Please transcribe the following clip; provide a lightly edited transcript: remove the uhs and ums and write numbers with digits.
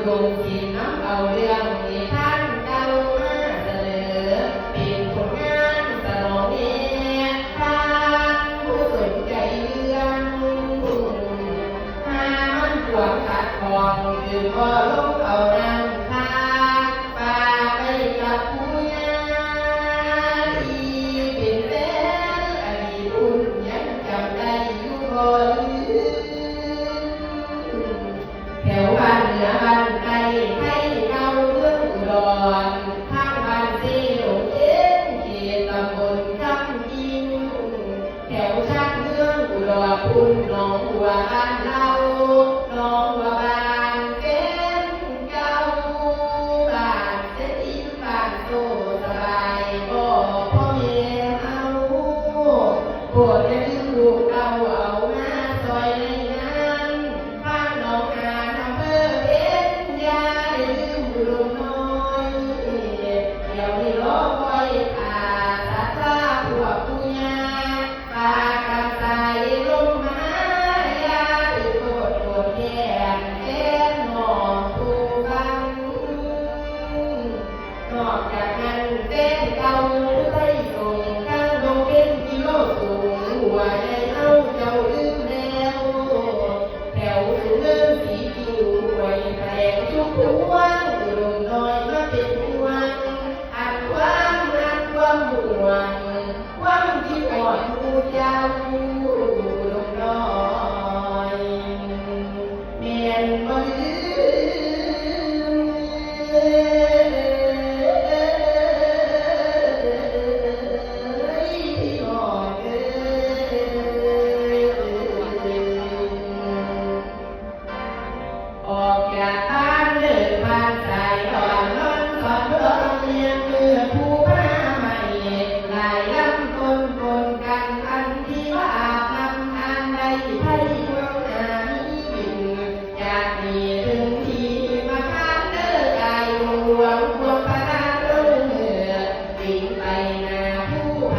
ดมกินน้ำเอาเรื่องนิทานเก่ามาเสนอเป็นผลงานสนองเนียทานผู้สนใจเรื่องหามันขวางขัดขวางคือพอลงเอาน้ำพาปาไปกับผู้ยาดีเป็นแฟนอดีตอุ่นยังจำได้อยู่บ่ลืมแถวบ้านเหนือบ้านใต้ให้เก่าเมืองอุดรทางบ้านสีหลงเย็นเขตตำบลคำอินแถวชาติเมืองอุดรพุ่นหนองบัวบ้านเราหนองบัวบ้านเป็นเก่าบ้านเศรษฐีบ้านโตสบายบ่พ่อแม่เฮาโปรดอย่าลืมลูกเอามาซอยในงานทางหนองนาอำเภอเพ็ญญาได้ลืมบุญน้อยเดี๋ยวนี้รอคอยอาสาพาพวกผู้ยาพากันใส่ลงมายาที่โปรดโปรดแก่แก่หนองผู้ฟังนอกจากนั้นเต้นเก่าไทยส่งข้างลงเป็นกิโลสูงหัวใจเอาเจ้าลืมแล้วแถวสุเลิศสีจิ๋วหวยแปลงชุกพวงอุดมน้อยมาเป็นห่วงอันความห่วงความที่ปอดผู้เจ้าอุดมน้อยเมียนบ่ลืพี่น้องออกจากบ้านเดินผ่านสายตอนนอนกอดเพื่อนเลี้ยงเมื่อผู้พาใหม่หลายลำคนกันอันที่ว่าอาบน้ำทานใดไทยเมืองนามีบินจากนี้ถึงที่มาทานเด้อกายหลวงพระนาลงเหนือวิ่งไปนาผู้พ